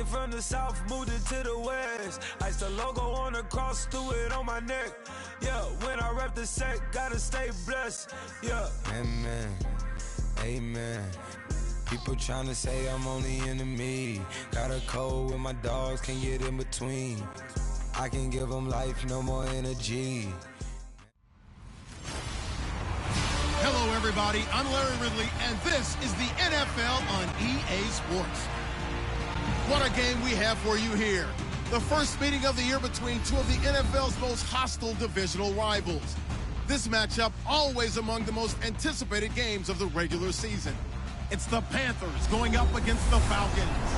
Came from the south, moved it to the west. Iced the logo on the cross, threw it on my neck. Yeah, when I rep the set, gotta stay blessed. Yeah. Amen. Amen. People tryna say I'm on the enemy. Got a code with my dogs, can't get in between. I can give them life, no more energy. Hello, everybody. I'm Larry Ridley, and this is the NFL on EA Sports. What a game we have for you here. The first meeting of the year between two of the NFL's most hostile divisional rivals. This matchup always among the most anticipated games of the regular season. It's the Panthers going up against the Falcons.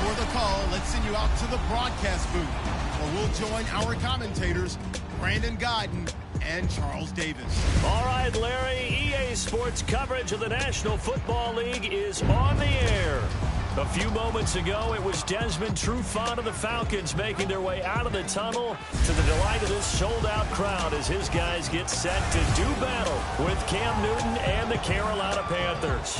For the call, let's send you out to the broadcast booth, where we'll join our commentators, Brandon Guyton and Charles Davis. All right, Larry, EA Sports coverage of the National Football League is on the air. A few moments ago, it was Desmond Trufant of the Falcons making their way out of the tunnel to the delight of this sold-out crowd as his guys get set to do battle with Cam Newton and the Carolina Panthers.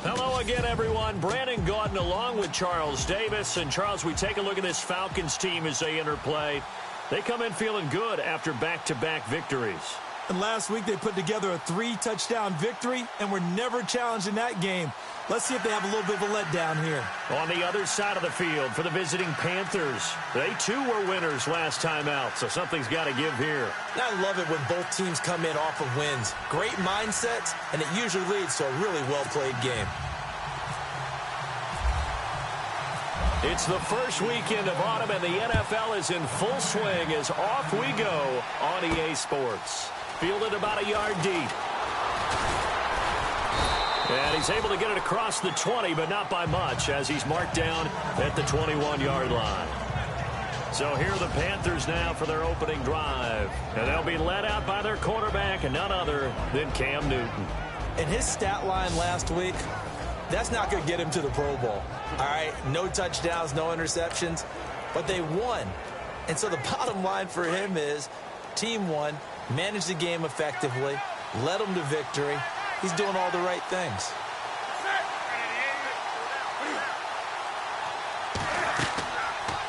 Hello again, everyone. Brandon Guyton along with Charles Davis. And, Charles, we take a look at this Falcons team as they enter play. They come in feeling good after back-to-back victories. And last week they put together a 3-touchdown victory and were never challenged in that game. Let's see if they have a little bit of a letdown here. On the other side of the field for the visiting Panthers, they too were winners last time out, so something's got to give here. I love it when both teams come in off of wins. Great mindsets, and it usually leads to a really well-played game. It's the first weekend of autumn, and the NFL is in full swing as off we go on EA Sports. Fielded about a yard deep. And he's able to get it across the 20, but not by much, as he's marked down at the 21-yard line. So here are the Panthers now for their opening drive. And they'll be led out by their quarterback, and none other than Cam Newton. And his stat line last week, that's not going to get him to the Pro Bowl. All right, no touchdowns, no interceptions, but they won. And so the bottom line for him is team won, managed the game effectively, led them to victory. He's doing all the right things.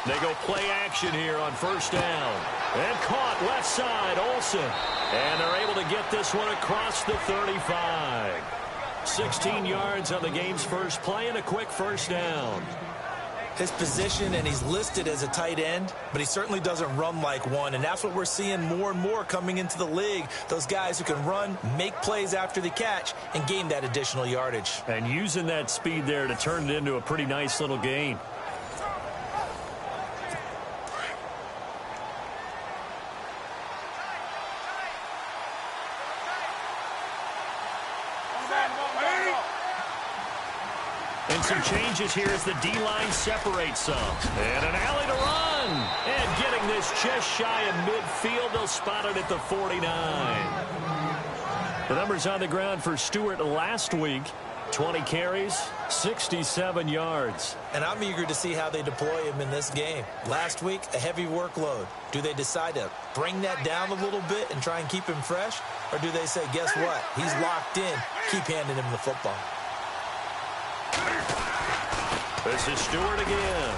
They go play action here on first down. And caught left side, Olsen. And they're able to get this one across the 35. 16 yards on the game's first play and a quick first down. His position, and he's listed as a tight end, but he certainly doesn't run like one, and that's what we're seeing more and more coming into the league. Those guys who can run, make plays after the catch, and gain that additional yardage. And using that speed there to turn it into a pretty nice little gain. And some changes here as the D-line separates some. And an alley to run. And getting this just shy of midfield. They'll spot it at the 49. The numbers on the ground for Stewart last week. 20 carries, 67 yards. And I'm eager to see how they deploy him in this game. Last week, a heavy workload. Do they decide to bring that down a little bit and try and keep him fresh? Or do they say, guess what? He's locked in. Keep handing him the football. This is Stewart again.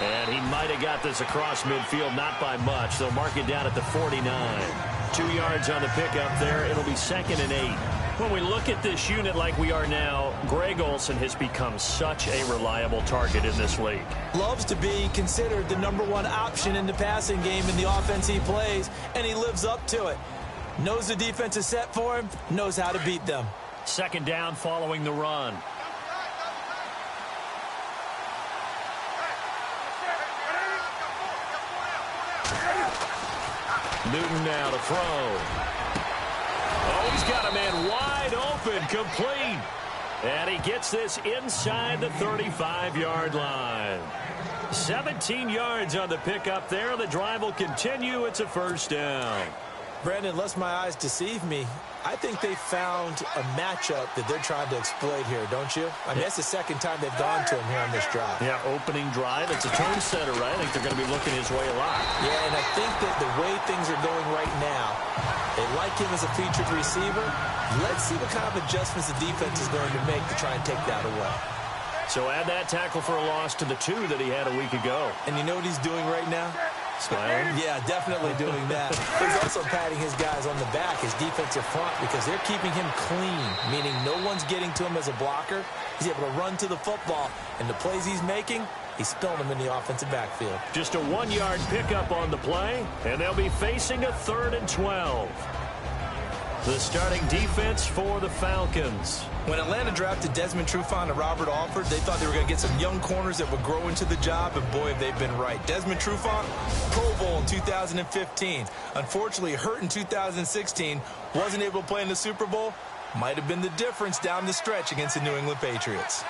And he might have got this across midfield, not by much. They'll mark it down at the 49. 2 yards on the pickup there. It'll be 2nd and 8. When we look at this unit like we are now, Greg Olsen has become such a reliable target in this league. Loves to be considered the #1 option in the passing game in the offense he plays, and he lives up to it. Knows the defense is set for him, knows how to beat them. 2nd down following the run. Newton now to throw. Oh, he's got a man wide open, complete. And he gets this inside the 35-yard line. 17 yards on the pickup there. The drive will continue. It's a first down. Brandon, unless my eyes deceive me, I think they found a matchup that they're trying to exploit here, don't you? I mean, that's the second time they've gone to him here on this drive. Yeah, opening drive. It's a tone setter, right? I think they're going to be looking his way a lot. Yeah, and I think that the way things are going right now, they like him as a featured receiver. Let's see what kind of adjustments the defense is going to make to try and take that away. So add that tackle for a loss to the 2 that he had a week ago. And you know what he's doing right now? Smiling? Yeah, definitely doing that. He's also patting his guys on the back, his defensive front, because they're keeping him clean, meaning no one's getting to him as a blocker. He's able to run to the football, and the plays he's making, he's spilling them in the offensive backfield. Just a 1-yard pickup on the play, and they'll be facing a 3rd and 12. The starting defense for the Falcons. When Atlanta drafted Desmond Trufant and Robert Alford, they thought they were going to get some young corners that would grow into the job, and boy, have they been right. Desmond Trufant, Pro Bowl in 2015. Unfortunately, hurt in 2016, wasn't able to play in the Super Bowl. Might have been the difference down the stretch against the New England Patriots.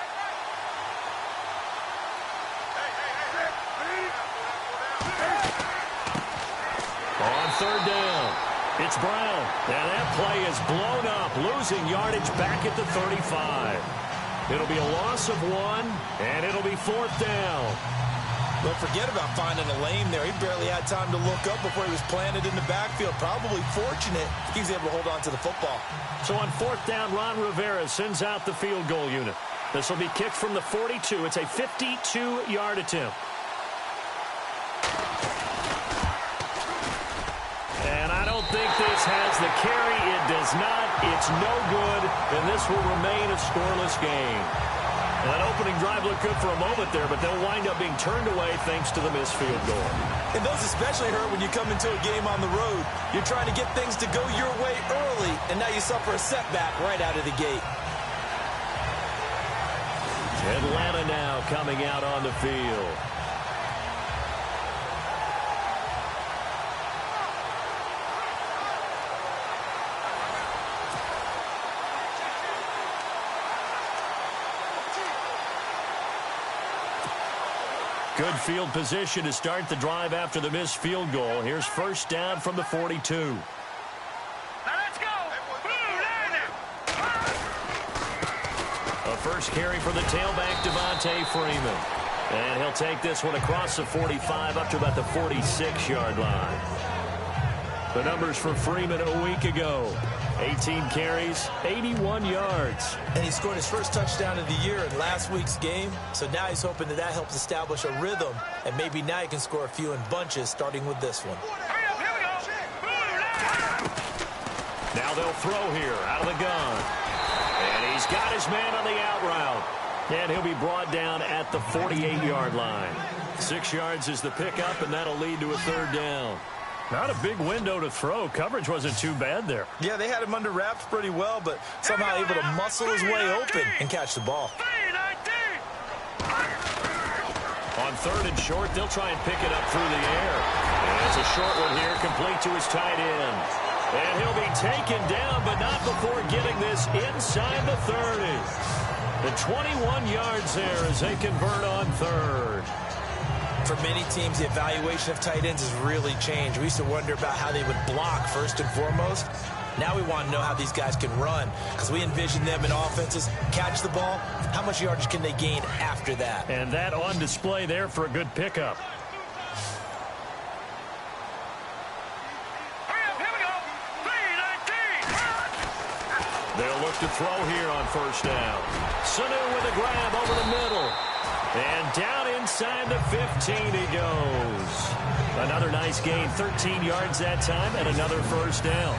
On 3rd down, it's Brown, and that play is blown up, losing yardage back at the 35. It'll be a loss of 1, and it'll be 4th down. Don't forget about finding a lane there. He barely had time to look up before he was planted in the backfield. Probably fortunate he was able to hold on to the football. So on 4th down, Ron Rivera sends out the field goal unit. This will be kicked from the 42. It's a 52-yard attempt. And I don't think this has the carry. It does not. It's no good, and this will remain a scoreless game. That opening drive looked good for a moment there, but they'll wind up being turned away thanks to the missed field goal. And those especially hurt when you come into a game on the road. You're trying to get things to go your way early, and now you suffer a setback right out of the gate. Atlanta now coming out on the field. Good field position to start the drive after the missed field goal. Here's 1st down from the 42. Now let's go. A first carry for the tailback, Devontae Freeman. And he'll take this one across the 45 up to about the 46-yard line. The numbers for Freeman a week ago. 18 carries, 81 yards. And he scored his first touchdown of the year in last week's game. So now he's hoping that helps establish a rhythm. And maybe now he can score a few in bunches, starting with this one. Hurry up, here we go. Now they'll throw here out of the gun. And he's got his man on the out route. And he'll be brought down at the 48-yard line. 6 yards is the pickup, and that'll lead to a 3rd down. Not a big window to throw. Coverage wasn't too bad there. Yeah, they had him under wraps pretty well, but somehow able to muscle his way open and catch the ball. On 3rd and short, they'll try and pick it up through the air. And it's a short one here, complete to his tight end. And he'll be taken down, but not before getting this inside the 30. The 21 yards there as they convert on 3rd. For many teams, the evaluation of tight ends has really changed. We used to wonder about how they would block first and foremost. Now we want to know how these guys can run, because we envision them in offenses catch the ball. How much yardage can they gain after that? And that on display there for a good pickup. Hurry up, here we go. 3-19. They'll look to throw here on 1st down. Sanu with a grab over the middle. And down inside the 15 he goes. Another nice gain, 13 yards that time, and another 1st down.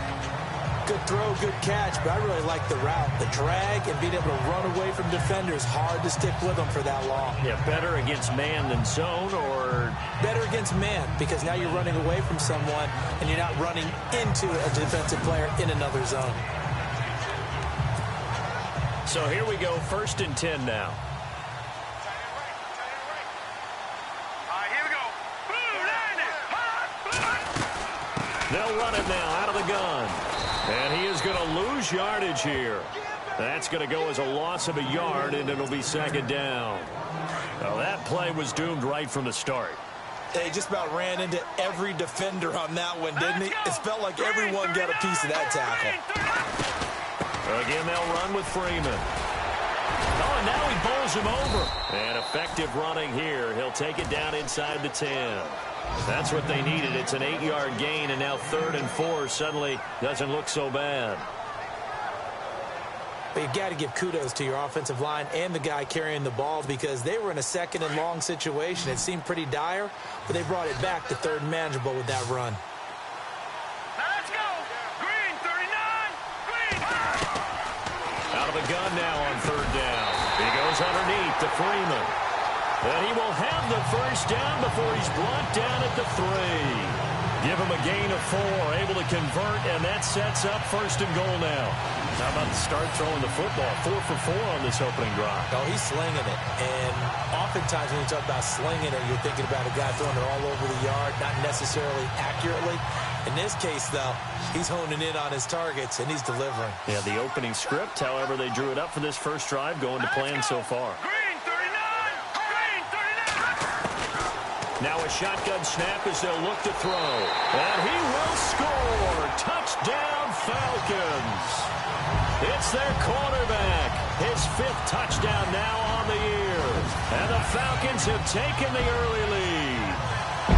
Good throw, good catch, but I really like the route. The drag and being able to run away from defenders, hard to stick with them for that long. Yeah, better against man than zone, or? Better against man, because now you're running away from someone, and you're not running into a defensive player in another zone. So here we go, 1st and 10 now. They'll run it now out of the gun. And he is going to lose yardage here. That's going to go as a loss of a yard, and it'll be 2nd down. Well, that play was doomed right from the start. They just about ran into every defender on that one, didn't he? It felt like everyone got a piece of that tackle. Again, they'll run with Freeman. Oh, and now he bowls him over. And effective running here. He'll take it down inside the 10. That's what they needed. It's an 8-yard gain, and now 3rd and 4 suddenly doesn't look so bad. But you've got to give kudos to your offensive line and the guy carrying the ball because they were in a second and long situation. It seemed pretty dire, but they brought it back to third and manageable with that run. Now let's go. Green, 39. Green. Out of the gun now on third down. He goes underneath to Freeman. And he will have the first down before he's brought down at the 3. Give him a gain of 4, able to convert, and that sets up first and goal now. How about the start throwing the football? 4 for 4 on this opening drive. Oh, he's slinging it. And oftentimes when you talk about slinging it, you're thinking about a guy throwing it all over the yard, not necessarily accurately. In this case, though, he's honing in on his targets, and he's delivering. Yeah, the opening script, however, they drew it up for this first drive, going to plan so far. Green, 39. Green, 39. Now a shotgun snap as they'll look to throw. And he will score. Touchdown, Falcons. It's their quarterback. His 5th touchdown now on the year. And the Falcons have taken the early lead.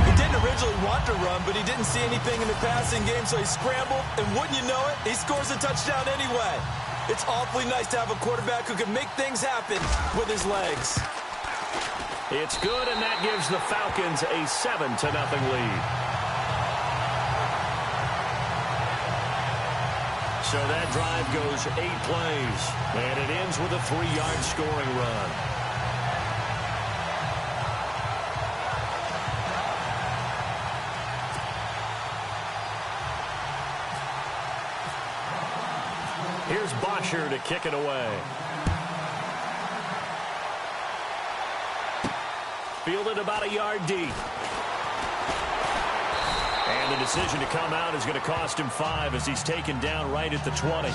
He didn't originally want to run, but he didn't see anything in the passing game, so he scrambled, and wouldn't you know it, he scores a touchdown anyway. It's awfully nice to have a quarterback who can make things happen with his legs. It's good, and that gives the Falcons a 7-0 lead. So that drive goes 8 plays, and it ends with a 3-yard scoring run. Here's Bosher to kick it away. Fielded about a yard deep. And the decision to come out is going to cost him 5 as he's taken down right at the 20.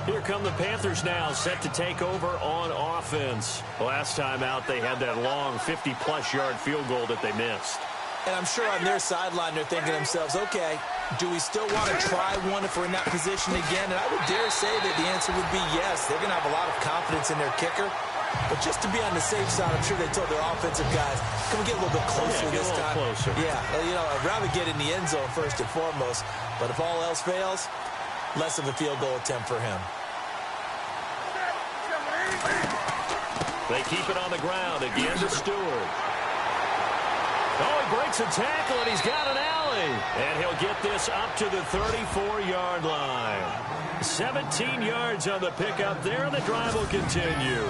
Here come the Panthers now, set to take over on offense. Last time out, they had that long 50-plus yard field goal that they missed. And I'm sure on their sideline, they're thinking to themselves, okay, do we still want to try one if we're in that position again? And I would dare say that the answer would be yes. They're going to have a lot of confidence in their kicker. But just to be on the safe side, I'm sure they told their offensive guys, can we get a little bit closer this time? Closer. Yeah, you know, I'd rather get in the end zone first and foremost. But if all else fails, less of a field goal attempt for him. They keep it on the ground. Again to Stewart. Oh, he breaks a tackle, and he's got an alley. And he'll get this up to the 34-yard line. 17 yards on the pickup there, and the drive will continue.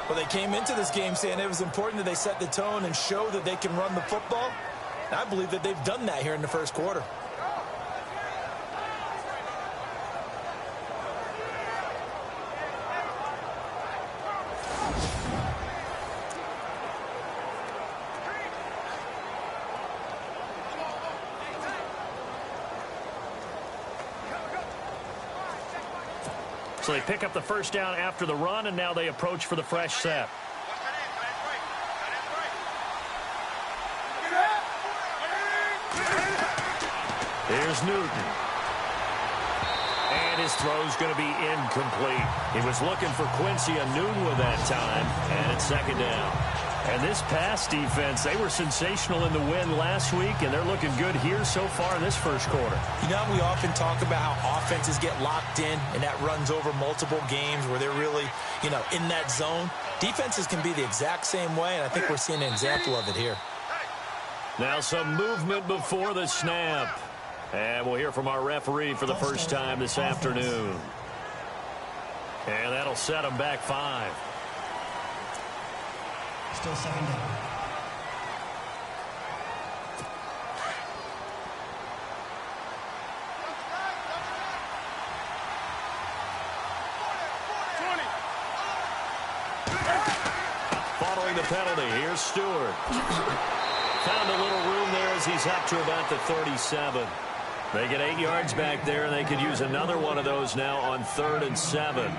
Well, they came into this game saying it was important that they set the tone and show that they can run the football. And I believe that they've done that here in the first quarter. So they pick up the first down after the run, and now they approach for the fresh set. Here's Newton. And his throw's going to be incomplete. He was looking for Quincy Enunwa that time, and it's second down. And this pass defense, they were sensational in the win last week, and they're looking good here so far in this first quarter. You know, we often talk about how offenses get locked in, and that runs over multiple games where they're really, you know, in that zone. Defenses can be the exact same way, and I think we're seeing an example of it here. Now some movement before the snap. And we'll hear from our referee for the first time this afternoon. And that'll set them back 5. Still second down. Following the penalty, here's Stewart. Found a little room there as he's up to about the 37. They get 8 yards back there, and they could use another one of those now on 3rd and 7.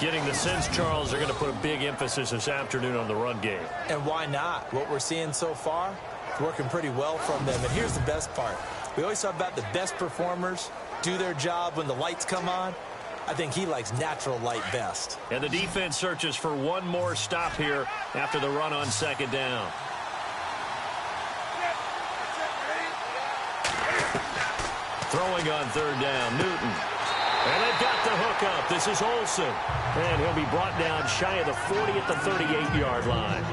Getting the sense, Charles, they're going to put a big emphasis this afternoon on the run game. And why not? What we're seeing so far is working pretty well from them. And here's the best part. We always talk about the best performers do their job when the lights come on. I think he likes natural light best. And the defense searches for one more stop here after the run on second down. Throwing on third down, Newton. And they've got the hook up. This is Olsen. And he'll be brought down shy of the 40 at the 38-yard line.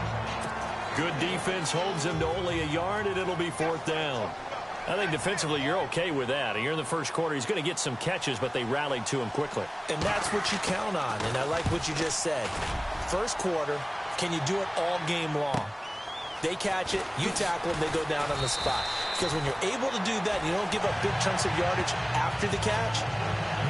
Good defense holds him to only a yard, and it'll be fourth down. I think defensively you're okay with that. Here in the first quarter, he's going to get some catches, but they rallied to him quickly. And that's what you count on, and I like what you just said. First quarter, can you do it all game long? They catch it, you tackle them, they go down on the spot. Because when you're able to do that, and you don't give up big chunks of yardage after the catch,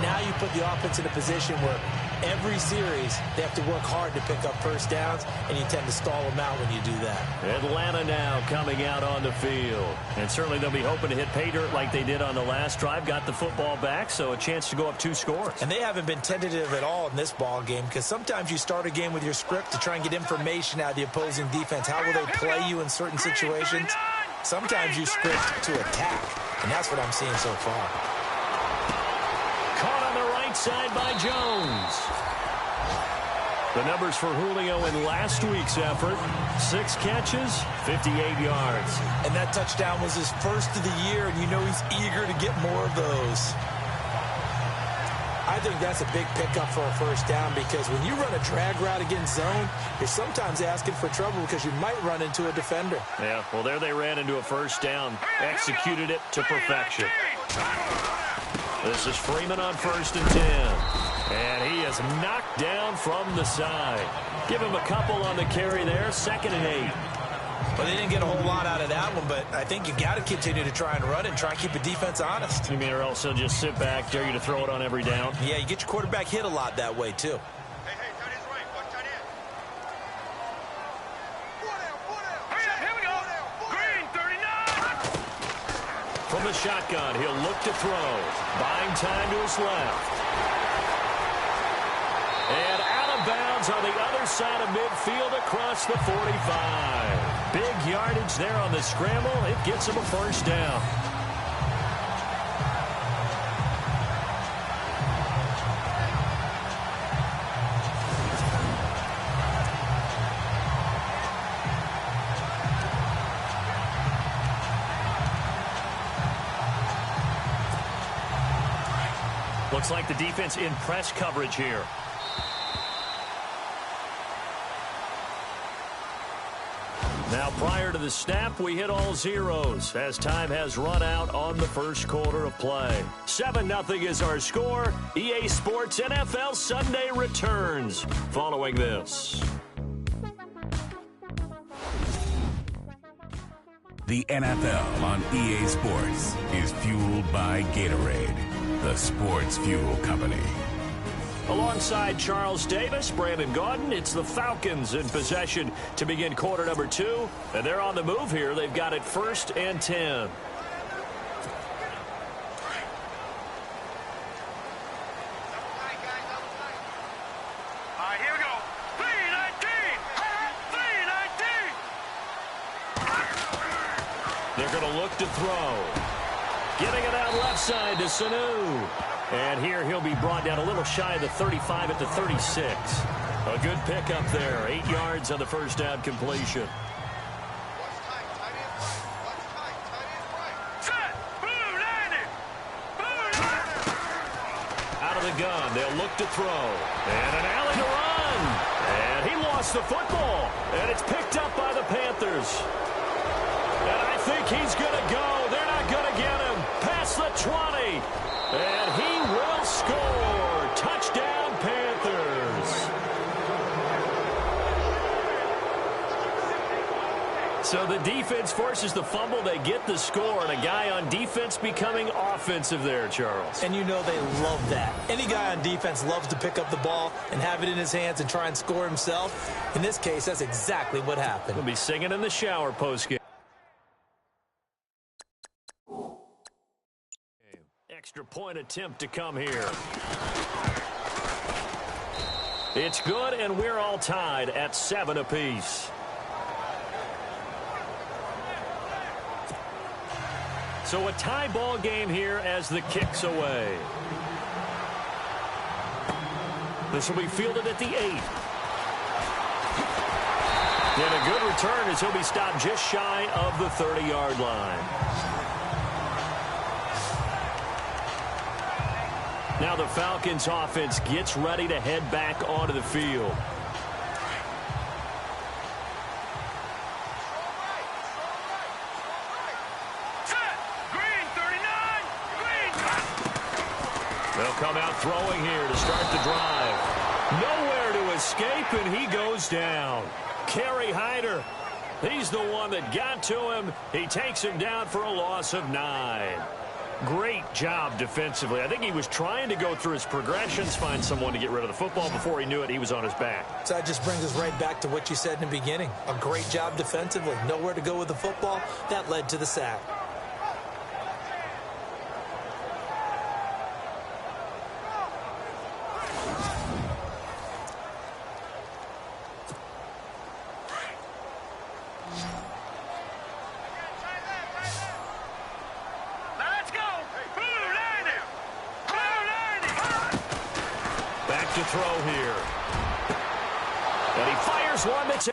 now you put the offense in a position where every series they have to work hard to pick up first downs, and you tend to stall them out when you do that. Atlanta now coming out on the field. And certainly they'll be hoping to hit pay dirt like they did on the last drive. Got the football back, so a chance to go up 2 scores. And they haven't been tentative at all in this ball game, because sometimes you start a game with your script to try and get information out of the opposing defense. How will they play you in certain situations? Sometimes you script to attack, and that's what I'm seeing so far. Caught on the right side by Jones. The numbers for Julio in last week's effort: 6 catches, 58 yards. And that touchdown was his first of the year, and you know he's eager to get more of those. I think that's a big pickup for a first down, because when you run a drag route against zone, you're sometimes asking for trouble because you might run into a defender. Yeah, well, there they ran into a first down. Executed it to perfection. This is Freeman on 1st and 10. And he is knocked down from the side. Give him a couple on the carry there. 2nd and 8. Well, they didn't get a whole lot out of that one, but I think you got to continue to try and run and try and keep the defense honest. You mean, or else they'll just sit back, dare you to throw it on every down? Yeah, you get your quarterback hit a lot that way, too. Hey, tight end's right. Watch tight end. Here we go. Green, 39. From the shotgun, he'll look to throw. Buying time to his left. And out of bounds on the other side of midfield across the 45. Big yardage there on the scramble. It gets him a first down. Looks like the defense in press coverage here. Now, prior to the snap, we hit all zeros as time has run out on the first quarter of play. 7-0 is our score. EA Sports NFL Sunday returns following this. The NFL on EA Sports is fueled by Gatorade, the sports fuel company. Alongside Charles Davis, Brandon Gaudin, it's the Falcons in possession to begin quarter number 2. And they're on the move here. They've got it 1st and 10. All right, here we go. 3-19. They're going to look to throw. Getting it out left side to Sanu. And here he'll be brought down a little shy of the 35 at the 36. A good pickup there. 8 yards on the first down completion. Set. Blue 90. Blue 90. Out of the gun. They'll look to throw. And an alley to run. And he lost the football. And it's picked up by the Panthers. And I think he's going to go. They're not going to get him. Past the 20. And he will score. Touchdown, Panthers. So the defense forces the fumble. They get the score. And a guy on defense becoming offensive there, Charles. And you know they love that. Any guy on defense loves to pick up the ball and have it in his hands and try and score himself. In this case, that's exactly what happened. He'll be singing in the shower postgame. Extra point attempt to come here. It's good, and we're all tied at 7 apiece. So a tie ball game here as the kick's away. This will be fielded at the 8. And a good return as he'll be stopped just shy of the 30-yard line. now the Falcons offense gets ready to head back onto the field. They'll come out throwing here to start the drive. Nowhere to escape, and he goes down. Kerry Hyder, he's the one that got to him. He takes him down for a loss of 9. Great job defensively. I think he was trying to go through his progressions, find someone to get rid of the football. Before he knew it, he was on his back. So that just brings us right back to what you said in the beginning. A great job defensively. Nowhere to go with the football. That led to the sack. To throw here. And he fires one that's